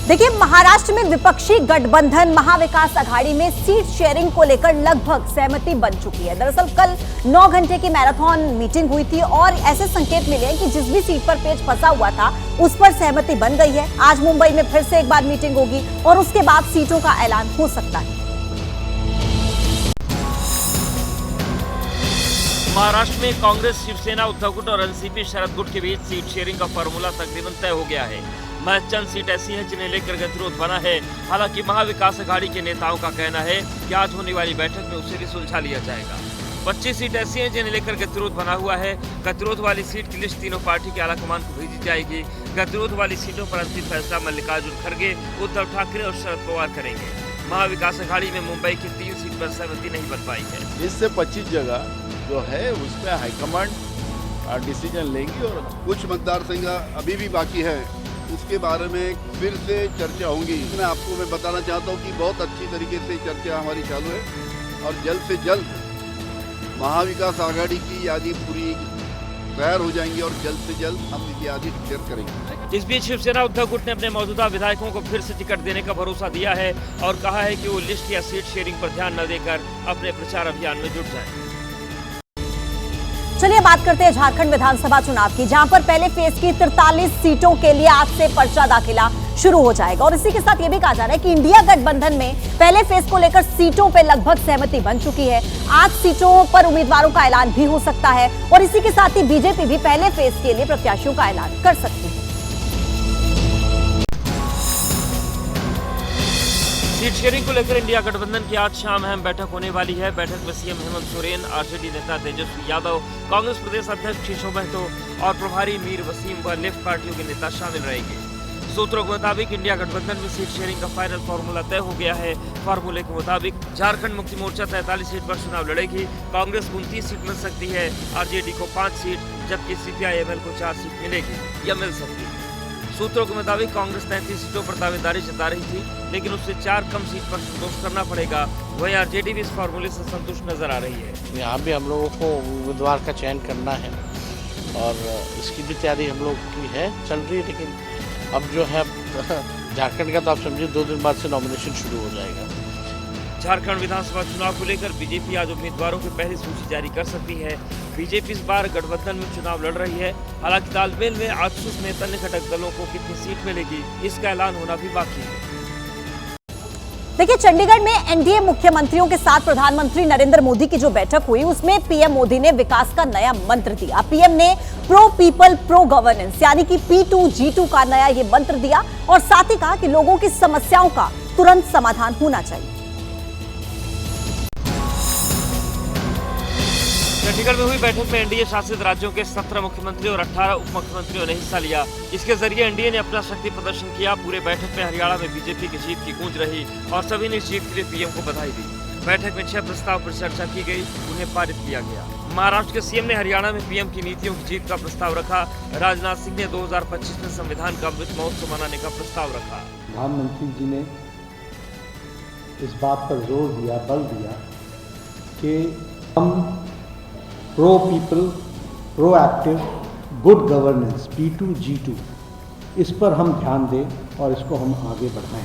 देखिए, महाराष्ट्र में विपक्षी गठबंधन महाविकास अघाड़ी में सीट शेयरिंग को लेकर लगभग सहमति बन चुकी है। दरअसल कल 9 घंटे की मैराथन मीटिंग हुई थी और ऐसे संकेत मिले हैं कि जिस भी सीट पर पेच फंसा हुआ था उस पर सहमति बन गई है। आज मुंबई में फिर से एक बार मीटिंग होगी और उसके बाद सीटों का ऐलान हो सकता है। महाराष्ट्र में कांग्रेस, शिवसेना, उद्धव गुट और एनसीपी शरद गुट के बीच सीट शेयरिंग का फॉर्मूला तकरीबन तय हो गया है। महज चंद सीट ऐसी हैं जिन्हें लेकर गतिरोध बना है। हालांकि महाविकास अघाड़ी के नेताओं का कहना है कि आज होने वाली बैठक में उसे भी सुलझा लिया जाएगा। 25 सीट ऐसी हैं जिन्हें लेकर गतिरोध बना हुआ है। गतिरोध वाली सीट की लिस्ट तीनों पार्टी के आलाकमान को भेजी जाएगी। गतिरोध वाली सीटों पर अंतिम फैसला मल्लिकार्जुन खड़गे, उद्धव ठाकरे और शरद पवार करेंगे। महाविकास अघाड़ी में मुंबई की 3 सीट पर सहमति नहीं बन पाई है। इससे 25 जगह जो है उसमें हाईकमांड डिसीजन लेंगी और कुछ मतदार संघ अभी भी बाकी है, उसके बारे में फिर से चर्चा होंगी। मैं आपको बताना चाहता हूँ कि बहुत अच्छी तरीके से चर्चा हमारी चालू है और जल्द से जल्द महाविकास आघाड़ी की यादी पूरी तैयार हो जाएंगी और जल्द से जल्द हम इसकी यादी शेयर करेंगे। इस बीच शिवसेना उद्धव गुट ने अपने मौजूदा विधायकों को फिर से टिकट देने का भरोसा दिया है और कहा है कि वो लिस्ट या सीट शेयरिंग पर ध्यान न देकर अपने प्रचार अभियान में जुट जाएं। चलिए बात करते हैं झारखंड विधानसभा चुनाव की, जहां पर पहले फेज की 43 सीटों के लिए आज से पर्चा दाखिला शुरू हो जाएगा। और इसी के साथ यह भी कहा जा रहा है कि इंडिया गठबंधन में पहले फेज को लेकर सीटों पर लगभग सहमति बन चुकी है। आज सीटों पर उम्मीदवारों का ऐलान भी हो सकता है और इसी के साथ ही बीजेपी भी पहले फेज के लिए प्रत्याशियों का ऐलान कर सकती है। सीट शेयरिंग को लेकर इंडिया गठबंधन की आज शाम अहम बैठक होने वाली है। बैठक में सीएम हेमंत सोरेन, आरजेडी नेता तेजस्वी यादव, कांग्रेस प्रदेश अध्यक्ष केशव महतो और प्रभारी मीर वसीम व लेफ्ट पार्टियों के नेता शामिल रहेंगे। सूत्रों के मुताबिक इंडिया गठबंधन में सीट शेयरिंग का फाइनल फार्मूला तय हो गया है। फार्मूले के मुताबिक झारखंड मुक्ति मोर्चा 43 सीट पर चुनाव लड़ेगी, कांग्रेस को 29 सीट मिल सकती है, आरजेडी को 5 सीट जबकि सीपीआई-एमएल को 4 सीट मिलेगी या मिल सकती है। सूत्रों के मुताबिक कांग्रेस 33 सीटों पर दावेदारी जता रही थी, लेकिन उससे 4 कम सीट पर संतोष करना पड़ेगा। वहीं आरजेडी भी इस फार्मूले से संतुष्ट नजर आ रही है। यहाँ भी हम लोगों को उम्मीदवार का चयन करना है और इसकी भी तैयारी हम लोग की है, चल रही है। लेकिन अब जो है झारखंड का तो आप समझिए 2 दिन बाद से नॉमिनेशन शुरू हो जाएगा। झारखंड विधानसभा चुनाव को लेकर बीजेपी आज उम्मीदवारों की पहली सूची जारी कर सकती है। बीजेपी इस बार गठबंधन में चुनाव लड़ रही है। हालांकि तालमेल में आजसू समेत अन्य घटक दलों को कितनी सीट मिलेगी इसका ऐलान होना भी बाकी है। देखिए, चंडीगढ़ में एनडीए मुख्यमंत्रियों के साथ प्रधानमंत्री नरेंद्र मोदी की जो बैठक हुई उसमें पीएम मोदी ने विकास का नया मंत्र दिया। पीएम ने प्रो पीपल प्रो गवर्नेंस यानी कि P2G2 का नया ये मंत्र दिया और साथ ही कहा कि लोगों की समस्याओं का तुरंत समाधान होना चाहिए। चंडीगढ़ में हुई बैठक में एनडीए शासित राज्यों के 17 मुख्यमंत्री और 18 उप मुख्यमंत्रियों ने हिस्सा लिया। इसके जरिए एनडीए ने अपना शक्ति प्रदर्शन किया। पूरे बैठक में हरियाणा में बीजेपी की जीत की गूंज रही और सभी ने इस जीत के लिए पीएम को बधाई दी। बैठक में 6 प्रस्ताव पर चर्चा की गई, उन्हें पारित किया गया। महाराष्ट्र के सीएम ने हरियाणा में पीएम की नीतियों की जीत का प्रस्ताव रखा। राजनाथ सिंह ने 2025 में संविधान का अमृत महोत्सव मनाने का प्रस्ताव रखा। प्रधानमंत्री जी ने इस बात पर जोर दिया, बल दिया कि हम pro people, proactive, good governance P2G2 इस पर हम ध्यान दें और इसको हम आगे बढ़ाएं।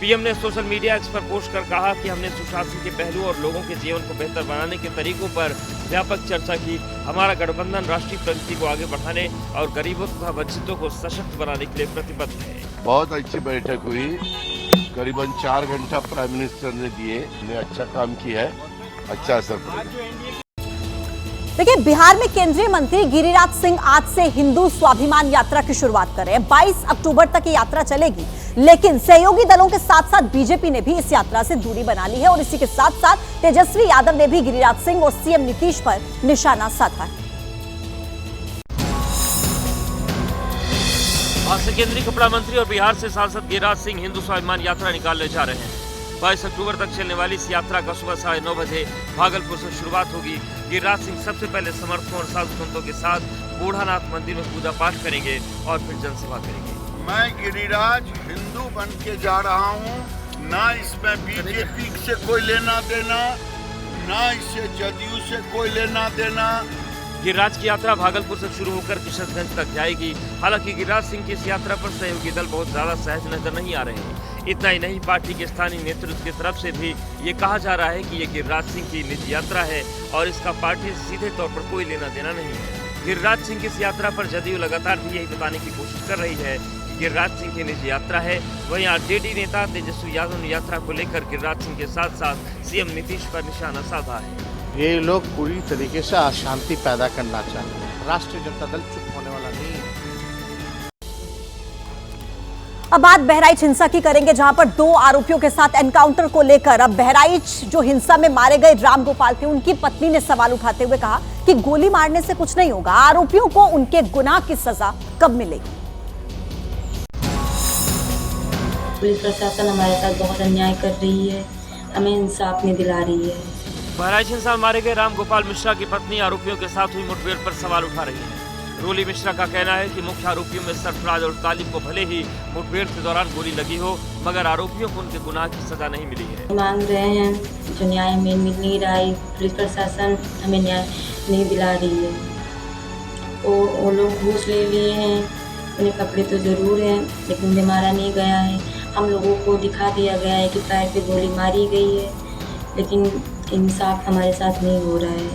पीएम ने सोशल मीडिया एक्स पर पोस्ट कर कहा कि हमने सुशासन के पहलू और लोगों के जीवन को बेहतर बनाने के तरीकों पर व्यापक चर्चा की। हमारा गठबंधन राष्ट्रीय प्रगति को आगे बढ़ाने और गरीबों तथा वंचितों को सशक्त बनाने के लिए प्रतिबद्ध है। बहुत अच्छी बैठक हुई, करीबन 4 घंटा प्राइम मिनिस्टर ने दिए, ने अच्छा काम किया है, अच्छा असर पड़ेगा। देखिए, बिहार में केंद्रीय मंत्री गिरिराज सिंह आज से हिंदू स्वाभिमान यात्रा की शुरुआत कर रहे हैं। 22 अक्टूबर तक ये यात्रा चलेगी, लेकिन सहयोगी दलों के साथ साथ बीजेपी ने भी इस यात्रा से दूरी बना ली है और इसी के साथ साथ तेजस्वी यादव ने भी गिरिराज सिंह और सीएम नीतीश पर निशाना साधा है। आज से केंद्रीय कपड़ा मंत्री और बिहार से सांसद गिरिराज सिंह हिंदू स्वाभिमान यात्रा निकालने जा रहे हैं। 22 अक्टूबर तक चलने वाली इस यात्रा का सुबह 9:30 बजे भागलपुर से शुरुआत होगी। गिरिराज सिंह सबसे पहले समर्थकों और साधु संतों के साथ बूढ़ानाथ मंदिर में पूजा पाठ करेंगे और फिर जनसभा करेंगे। मैं गिरिराज हिंदू बन के जा रहा हूँ, ना इसमें बीजेपी से कोई लेना देना, ना इससे जदयू से कोई लेना देना, गिरिराज की यात्रा भागलपुर से शुरू होकर किशनगंज तक जाएगी। हालांकि गिरिराज सिंह की इस यात्रा पर सहयोगी दल बहुत ज्यादा सहज नजर नहीं आ रहे हैं। इतना ही नहीं, पार्टी के स्थानीय नेतृत्व की तरफ से भी ये कहा जा रहा है कि ये गिरिराज सिंह की निजी यात्रा है और इसका पार्टी से सीधे तौर पर कोई लेना देना नहीं है। गिरिराज सिंह की इस यात्रा पर जदयू लगातार भी यही बताने की कोशिश कर रही है कि गिरिराज सिंह की निजी यात्रा है। वहीं आरजेडी नेता तेजस्वी यादव ने यात्रा को लेकर गिरिराज सिंह के साथ साथ सीएम नीतीश पर निशाना साधा है। ये लोग पूरी तरीके से अशांति पैदा करना चाहते हैं। राष्ट्रीय जनता दल चुप होने वाला नहीं है। अब बात बहराइच हिंसा की करेंगे, जहां पर 2 आरोपियों के साथ एनकाउंटर को लेकर अब बहराइच जो हिंसा में मारे गए रामगोपाल थे, उनकी पत्नी ने सवाल उठाते हुए कहा कि गोली मारने से कुछ नहीं होगा, आरोपियों को उनके गुनाह की सजा कब मिलेगी। पुलिस प्रशासन हमारे साथ बहुत अन्याय कर रही है, हमें इंसाफ नहीं दिला रही है। बहराइच हिंसा में मारे गए रामगोपाल मिश्रा की पत्नी आरोपियों के साथ हुई मुठभेड़ पर सवाल उठा रही है। रोली मिश्रा का कहना है कि मुख्य आरोपियों में सरफराज और तालिब को भले ही मुठभेड़ के दौरान गोली लगी हो, मगर आरोपियों को उनके गुनाह की सजा नहीं मिली है। मांग रहे हैं जो न्याय में मिल नहीं रहा है, पुलिस प्रशासन हमें न्याय नहीं दिला रही है। वो लोग घूस ले लिए हैं, उन्हें कपड़े तो ज़रूर हैं लेकिन उन्हें मारा नहीं गया है। हम लोगों को दिखा दिया गया है कि पैर पे गोली मारी गई है, लेकिन इंसाफ हमारे साथ नहीं हो रहा है।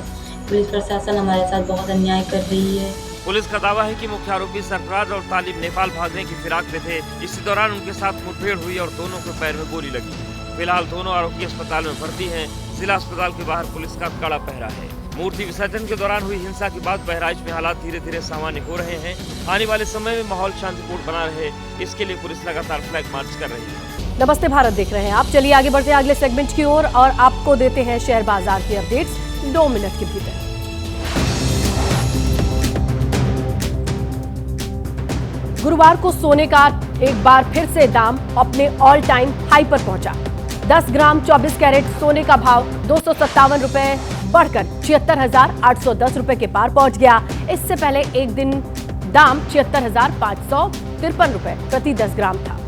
पुलिस प्रशासन हमारे साथ बहुत अन्याय कर रही है। पुलिस का दावा है कि मुख्य आरोपी सरफराज और तालिब नेपाल भागने की फिराक में थे। इसी दौरान उनके साथ मुठभेड़ हुई और दोनों के पैर में गोली लगी। फिलहाल दोनों आरोपी अस्पताल में भर्ती हैं। जिला अस्पताल के बाहर पुलिस का कड़ा पहरा है। मूर्ति विसर्जन के दौरान हुई हिंसा के बाद बहराइच में हालात धीरे धीरे सामान्य हो रहे हैं। आने वाले समय में माहौल शांतिपूर्ण बना रहे, इसके लिए पुलिस लगातार फ्लैग मार्च कर रही है। नमस्ते भारत देख रहे हैं आप। चलिए आगे बढ़ते हैं अगले सेगमेंट की ओर और आपको देते हैं शेयर बाजार की अपडेट्स 2 मिनट के भीतर। गुरुवार को सोने का एक बार फिर से दाम अपने ऑल टाइम हाई पर पहुंचा। 10 ग्राम 24 कैरेट सोने का भाव 257 रुपए बढ़कर 76,810 रुपए के पार पहुंच गया। इससे पहले एक दिन दाम 76,553 रुपए प्रति 10 ग्राम था।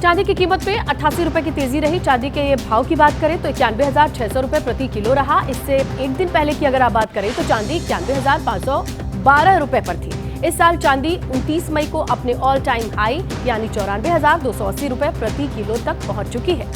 चांदी की कीमत में 88 रुपए की तेजी रही। चांदी के ये भाव की बात करें तो 91,600 रुपए प्रति किलो रहा। इससे एक दिन पहले की अगर आप बात करें तो चांदी 91,512 रुपए पर थी। इस साल चांदी 29 मई को अपने ऑल टाइम हाई यानी 94,280 रुपए प्रति किलो तक पहुंच चुकी है।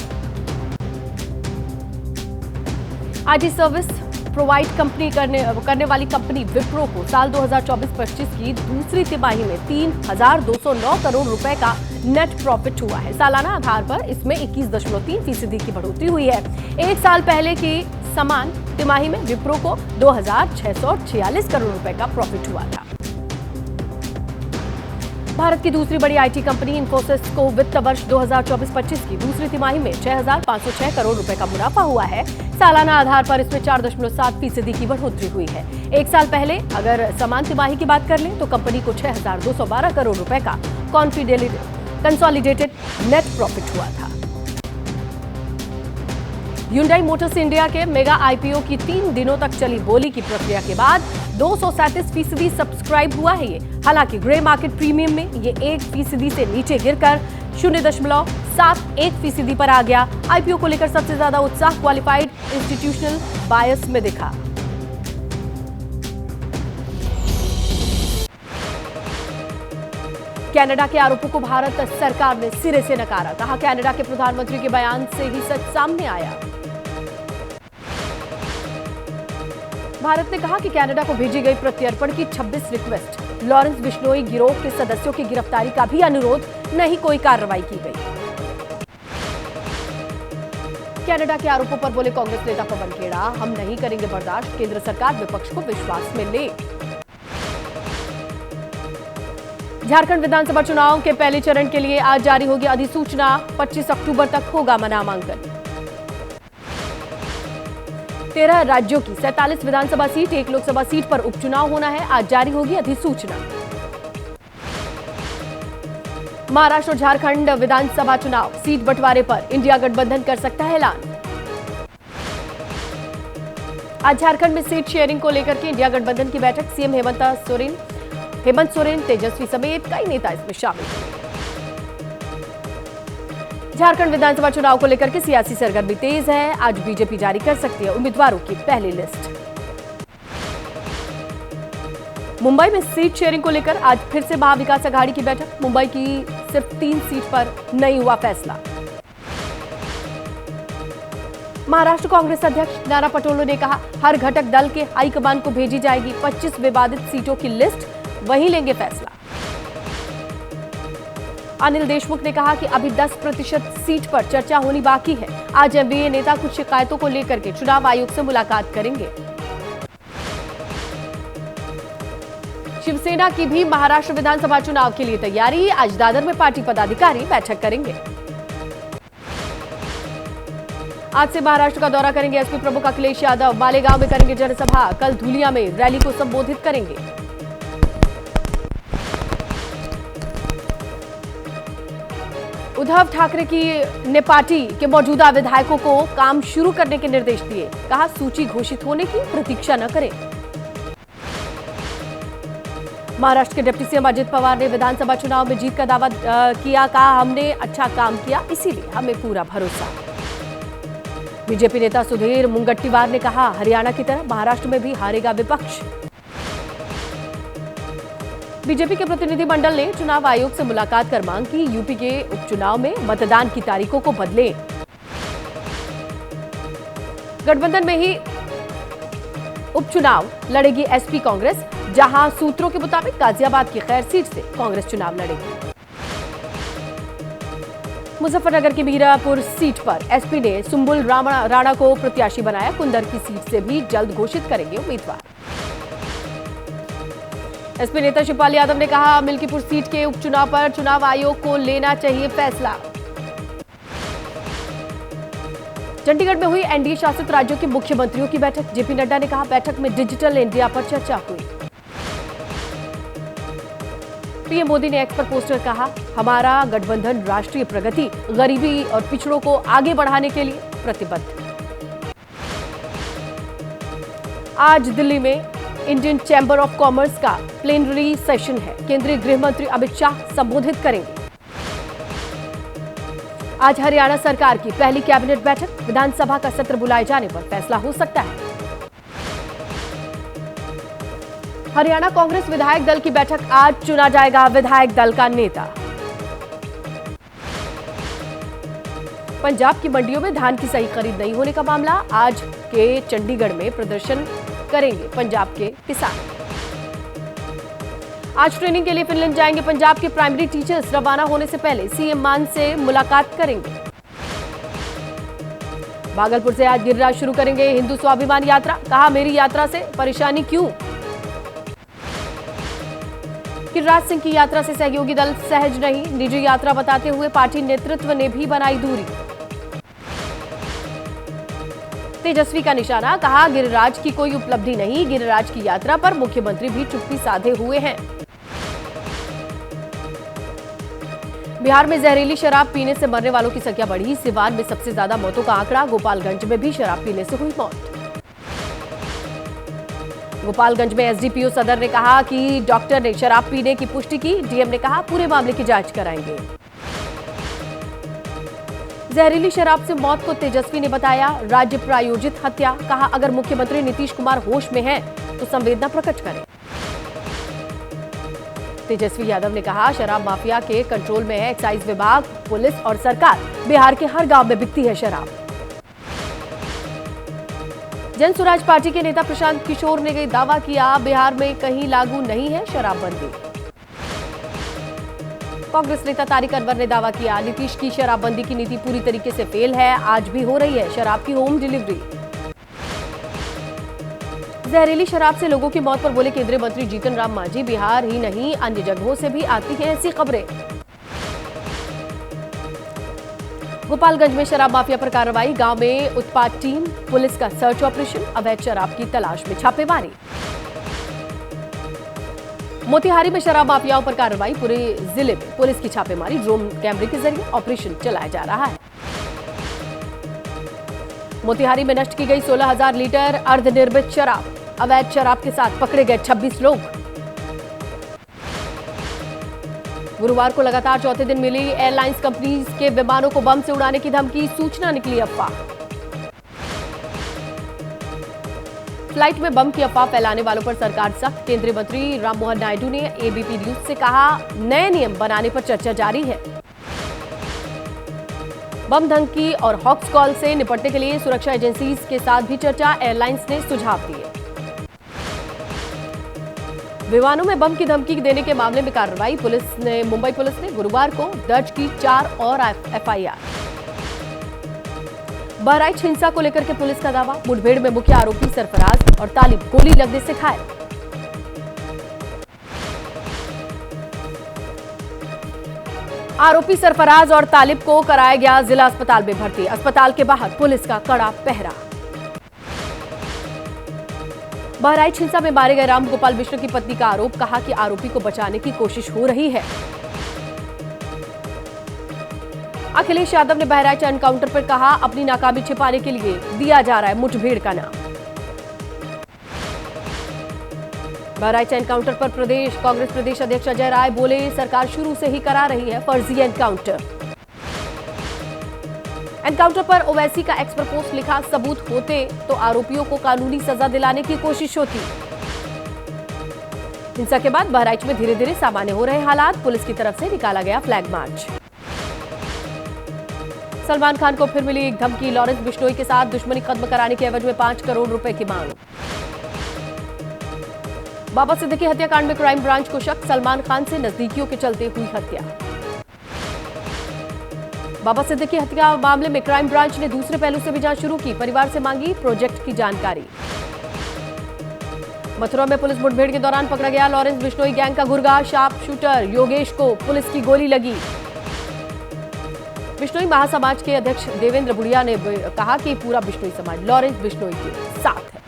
आईटी सर्विस प्रोवाइड करने वाली कंपनी विप्रो को साल 2024-25 की दूसरी तिमाही में 3,209 करोड़ रुपए का नेट प्रॉफिट हुआ है। सालाना आधार पर इसमें 21.3% की बढ़ोतरी हुई है। एक साल पहले की समान तिमाही में विप्रो को 2,646 करोड़ रुपए का प्रॉफिट हुआ था। भारत की दूसरी बड़ी आईटी कंपनी इन्फोसिस को वित्त वर्ष 2024-25 की दूसरी तिमाही में 6,506 करोड़ रुपए का मुनाफा हुआ है। सालाना आधार पर इसमें 4.7% की बढ़ोतरी हुई है। एक साल पहले अगर समान तिमाही की बात कर लें तो कंपनी को 6,212 करोड़ रुपए का कंसोलिडेटेड नेट प्रॉफिट हुआ था। Hyundai मोटर्स इंडिया के मेगा आईपीओ की 3 दिनों तक चली बोली की प्रक्रिया के बाद 237% सब्सक्राइब हुआ है ये। हालांकि ग्रे मार्केट प्रीमियम में ये 1% से नीचे गिरकर 0.71% पर आ गया। आईपीओ को लेकर सबसे ज्यादा उत्साह क्वालिफाइड इंस्टीट्यूशनल बायर्स में दिखा। कनाडा के आरोपों को भारत सरकार ने सिरे से नकारा। कहा कनाडा के प्रधानमंत्री के बयान से ही सच सामने आया। भारत ने कहा कि कनाडा को भेजी गई प्रत्यर्पण की 26 रिक्वेस्ट, लॉरेंस बिश्नोई गिरोह के सदस्यों की गिरफ्तारी का भी अनुरोध, नहीं कोई कार्रवाई की गई। कनाडा के आरोपों पर बोले कांग्रेस नेता पवन खेड़ा, हम नहीं करेंगे बर्दाश्त, केंद्र सरकार विपक्ष को विश्वास में ले। झारखंड विधानसभा चुनाव के पहले चरण के लिए आज जारी होगी अधिसूचना। 25 अक्टूबर तक होगा नामांकन। 13 राज्यों की 47 विधानसभा सीट, 1 लोकसभा सीट पर उपचुनाव होना है। आज जारी होगी अधिसूचना। महाराष्ट्र और झारखंड विधानसभा चुनाव सीट बंटवारे पर इंडिया गठबंधन कर सकता है ऐलान। आज झारखंड में सीट शेयरिंग को लेकर के इंडिया गठबंधन की बैठक। सीएम हेमंत सोरेन, तेजस्वी समेत कई नेता इसमें शामिल हुए। झारखंड विधानसभा चुनाव को लेकर के सियासी सरगर्मी तेज है। आज बीजेपी जारी कर सकती है उम्मीदवारों की पहली लिस्ट। मुंबई में सीट शेयरिंग को लेकर आज फिर से महाविकास अघाड़ी की बैठक। मुंबई की सिर्फ 3 सीट पर नहीं हुआ फैसला। महाराष्ट्र कांग्रेस अध्यक्ष नाना पटोले ने कहा, हर घटक दल के हाईकमान को भेजी जाएगी 25 विवादित सीटों की लिस्ट, वहीं लेंगे फैसला। अनिल देशमुख ने कहा कि अभी 10% सीट पर चर्चा होनी बाकी है। आज एमवीए नेता कुछ शिकायतों को लेकर के चुनाव आयोग से मुलाकात करेंगे। शिवसेना की भी महाराष्ट्र विधानसभा चुनाव के लिए तैयारी। आज दादर में पार्टी पदाधिकारी बैठक करेंगे। आज से महाराष्ट्र का दौरा करेंगे एसपी प्रमुख अखिलेश यादव। मालेगांव में करेंगे जनसभा। कल धूलिया में रैली को संबोधित करेंगे। उद्धव ठाकरे ने पार्टी के मौजूदा विधायकों को काम शुरू करने के निर्देश दिए। कहा, सूची घोषित होने की प्रतीक्षा न करें। महाराष्ट्र के डिप्टी सीएम अजित पवार ने विधानसभा चुनाव में जीत का दावा किया। कहा, हमने अच्छा काम किया, इसीलिए हमें पूरा भरोसा। बीजेपी नेता सुधीर मुनगंटीवार ने कहा, हरियाणा की तरह महाराष्ट्र में भी हारेगा विपक्ष। बीजेपी के प्रतिनिधिमंडल ने चुनाव आयोग से मुलाकात कर मांग की, यूपी के उपचुनाव में मतदान की तारीखों को बदले। गठबंधन में ही उपचुनाव लड़ेगी एसपी कांग्रेस, जहां सूत्रों के मुताबिक गाजियाबाद की खैर सीट से कांग्रेस चुनाव लड़ेगी। मुजफ्फरनगर की मीरापुर सीट पर एसपी ने सुम्बुल राणा को प्रत्याशी बनाया। कुंदर की सीट से भी जल्द घोषित करेंगे उम्मीदवार। एसपी नेता शिवपाल यादव ने कहा, मिल्कीपुर सीट के उपचुनाव पर चुनाव आयोग को लेना चाहिए फैसला। चंडीगढ़ में हुई एनडीए शासित राज्यों के मुख्यमंत्रियों की बैठक। जेपी नड्डा ने कहा, बैठक में डिजिटल इंडिया पर चर्चा हुई। पीएम मोदी ने एक्स पर पोस्टर कहा, हमारा गठबंधन राष्ट्रीय प्रगति, गरीबी और पिछड़ों को आगे बढ़ाने के लिए प्रतिबद्ध। आज दिल्ली में इंडियन चैम्बर ऑफ कॉमर्स का प्लेनरी सेशन है। केंद्रीय गृह मंत्री अमित शाह संबोधित करेंगे। आज हरियाणा सरकार की पहली कैबिनेट बैठक। विधानसभा का सत्र बुलाए जाने पर फैसला हो सकता है। हरियाणा कांग्रेस विधायक दल की बैठक। आज चुना जाएगा विधायक दल का नेता। पंजाब की मंडियों में धान की सही खरीद नहीं होने का मामला। आज के चंडीगढ़ में प्रदर्शन करेंगे पंजाब के किसान। आज ट्रेनिंग के लिए फिनलैंड जाएंगे पंजाब के प्राइमरी टीचर्स। रवाना होने से पहले सीएम मान से मुलाकात करेंगे। भागलपुर से आज गिरिराज शुरू करेंगे हिंदू स्वाभिमान यात्रा। कहा, मेरी यात्रा से परेशानी क्यों? गिरिराज सिंह की यात्रा से सहयोगी दल सहज नहीं। निजी यात्रा बताते हुए पार्टी नेतृत्व ने भी बनाई दूरी। तेजस्वी का निशाना। कहा, गिरिराज की कोई उपलब्धि नहीं। गिरिराज की यात्रा पर मुख्यमंत्री भी चुप्पी साधे हुए हैं। बिहार में जहरीली शराब पीने से मरने वालों की संख्या बढ़ी। सिवान में सबसे ज्यादा मौतों का आंकड़ा। गोपालगंज में भी शराब पीने से हुई मौत। गोपालगंज में एसडीपीओ सदर ने कहा कि डॉक्टर ने शराब पीने की पुष्टि की। डीएम ने कहा, पूरे मामले की जांच कराएंगे। जहरीली शराब से मौत को तेजस्वी ने बताया राज्य प्रायोजित हत्या। कहा, अगर मुख्यमंत्री नीतीश कुमार होश में हैं तो संवेदना प्रकट करें। तेजस्वी यादव ने कहा, शराब माफिया के कंट्रोल में है एक्साइज विभाग, पुलिस और सरकार। बिहार के हर गांव में बिकती है शराब। जन स्वराज पार्टी के नेता प्रशांत किशोर ने दावा किया, बिहार में कहीं लागू नहीं है शराबबंदी। कांग्रेस नेता तारिक अनवर ने दावा किया, नीतीश की शराबबंदी की नीति पूरी तरीके से फेल है। आज भी हो रही है शराब की होम डिलीवरी। जहरीली शराब से लोगों की मौत पर बोले केंद्रीय मंत्री जीतन राम मांझी, बिहार ही नहीं अन्य जगहों से भी आती हैं ऐसी खबरें। गोपालगंज में शराब माफिया पर कार्रवाई। गांव में उत्पाद टीम, पुलिस का सर्च ऑपरेशन। अवैध शराब की तलाश में छापेमारी। मोतिहारी में शराब माफियाओं पर कार्रवाई। पूरे जिले में पुलिस की छापेमारी। ड्रोन कैमरे के जरिए ऑपरेशन चलाया जा रहा है। मोतिहारी में नष्ट की गई 16,000 लीटर अर्धनिर्मित शराब। अवैध शराब के साथ पकड़े गए 26 लोग। गुरुवार को लगातार चौथे दिन मिली एयरलाइंस कंपनीज के विमानों को बम से उड़ाने की धमकी, सूचना निकली अफवाह। फ्लाइट में बम की अफवाह फैलाने वालों पर सरकार सख्त, केंद्रीय मंत्री राममोहन नायडू ने एबीपी न्यूज से कहा, नए नियम बनाने पर चर्चा जारी है। बम धमकी और हॉक्स कॉल से निपटने के लिए सुरक्षा एजेंसीज के साथ भी चर्चा, एयरलाइंस ने सुझाव दिए। विमानों में बम की धमकी देने के मामले में कार्रवाई, मुंबई पुलिस ने गुरुवार को दर्ज की 4 और एफआईआर। बहराइच हिंसा को लेकर के पुलिस का दावा, मुठभेड़ में मुख्य आरोपी सरफराज और तालिब गोली लगने से घायल। आरोपी सरफराज और तालिब को कराया गया जिला अस्पताल में भर्ती, अस्पताल के बाहर पुलिस का कड़ा पहरा। बहराइच हिंसा में मारे गए राम गोपाल मिश्र की पत्नी का आरोप, कहा कि आरोपी को बचाने की कोशिश हो रही है। अखिलेश यादव ने बहराइच एनकाउंटर पर कहा, अपनी नाकामी छिपाने के लिए दिया जा रहा है मुठभेड़ का नाम। बहराइच एनकाउंटर पर प्रदेश कांग्रेस प्रदेश अध्यक्ष अजय राय बोले, सरकार शुरू से ही करा रही है फर्जी एनकाउंटर। एनकाउंटर पर ओवैसी का एक्स पर पोस्ट लिखा, सबूत होते तो आरोपियों को कानूनी सजा दिलाने की कोशिश होती। हिंसा के बाद बहराइच में धीरे धीरे सामान्य हो रहे हालात, पुलिस की तरफ से निकाला गया फ्लैग मार्च। सलमान खान को फिर मिली एक धमकी, लॉरेंस बिश्नोई के साथ दुश्मनी खत्म कराने के एवज में 5 करोड़ रुपए की मांग। बाबा सिद्दीकी हत्याकांड में क्राइम ब्रांच को शक, सलमान खान से नजदीकियों के चलते हुई हत्या। बाबा सिद्दीकी हत्या मामले में क्राइम ब्रांच ने दूसरे पहलू से भी जांच शुरू की, परिवार से मांगी प्रोजेक्ट की जानकारी। मथुरा में पुलिस मुठभेड़ के दौरान पकड़ा गया लॉरेंस बिश्नोई गैंग का गुर्गा शार्प शूटर योगेश को पुलिस की गोली लगी। बिश्नोई महासमाज के अध्यक्ष देवेंद्र बुढ़िया ने कहा कि पूरा बिश्नोई समाज लॉरेंस बिश्नोई के साथ है।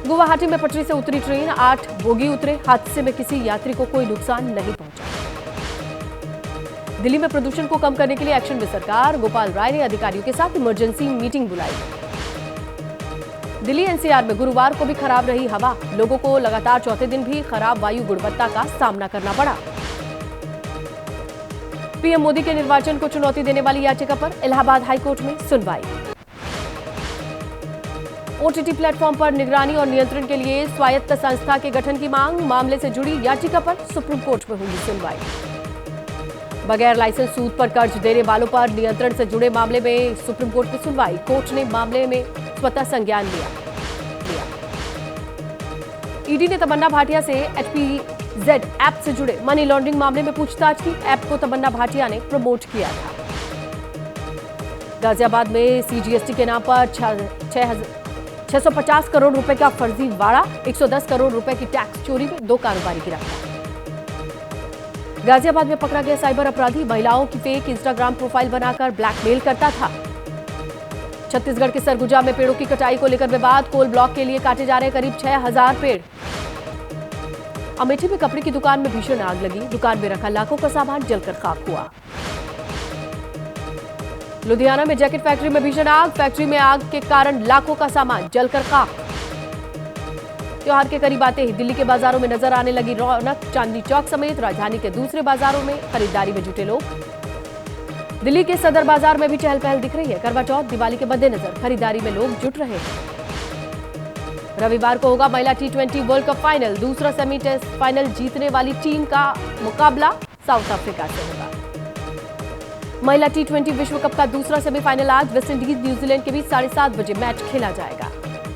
गुवाहाटी में पटरी से उतरी ट्रेन, 8 बोगी उतरे, हादसे में किसी यात्री को कोई नुकसान नहीं पहुंचा। दिल्ली में प्रदूषण को कम करने के लिए एक्शन में सरकार, गोपाल राय ने अधिकारियों के साथ इमरजेंसी मीटिंग बुलाई। दिल्ली एनसीआर में गुरुवार को भी खराब रही हवा, लोगों को लगातार चौथे दिन भी खराब वायु गुणवत्ता का सामना करना पड़ा। पीएम मोदी के निर्वाचन को चुनौती देने वाली याचिका पर इलाहाबाद हाईकोर्ट में सुनवाई। ओटीटी प्लेटफॉर्म पर निगरानी और नियंत्रण के लिए स्वायत्त संस्था के गठन की मांग, मामले से जुड़ी याचिका पर सुप्रीम कोर्ट में होगी सुनवाई। बगैर लाइसेंस सूद पर कर्ज देने वालों पर नियंत्रण से जुड़े मामले में सुप्रीम कोर्ट में सुनवाई, कोर्ट ने मामले में स्वतः संज्ञान लिया। ईडी ने तमन्ना भाटिया से HPZ ऐप से जुड़े मनी लॉन्ड्रिंग मामले में पूछताछ की, ऐप को तमन्ना भाटिया ने प्रमोट किया था। गाजियाबाद में CGST के नाम पर 650 करोड़ रुपए का फर्जी वाड़ा, 110 करोड़ रुपए की टैक्स चोरी में 2 कारोबारी गिरफ्तार। गाजियाबाद में पकड़ा गया साइबर अपराधी, महिलाओं की फेक इंस्टाग्राम प्रोफाइल बनाकर ब्लैकमेल करता था। छत्तीसगढ़ के सरगुजा में पेड़ों की कटाई को लेकर विवाद, कोल ब्लॉक के लिए काटे जा रहे करीब 6000 पेड़। अमेठी में कपड़े की दुकान में भीषण आग लगी, दुकान में रखा लाखों का सामान जलकर खाक हुआ। लुधियाना में जैकेट फैक्ट्री में भीषण आग, फैक्ट्री में आग के कारण लाखों का सामान जलकर खाक। त्योहार के करीब आते ही दिल्ली के बाजारों में नजर आने लगी रौनक, चांदनी चौक समेत राजधानी के दूसरे बाजारों में खरीदारी में जुटे लोग। दिल्ली के सदर बाजार में भी चहल पहल दिख रही है, करवा चौथ दिवाली के मद्देनजर खरीदारी में लोग जुट रहे हैं। रविवार को होगा महिला T20 वर्ल्ड कप फाइनल, दूसरा सेमी टेस्ट फाइनल जीतने वाली टीम का मुकाबला साउथ अफ्रीका से होगा। महिला T20 विश्व कप का दूसरा सेमीफाइनल आज वेस्टइंडीज न्यूजीलैंड के बीच 7:30 बजे मैच खेला जाएगा।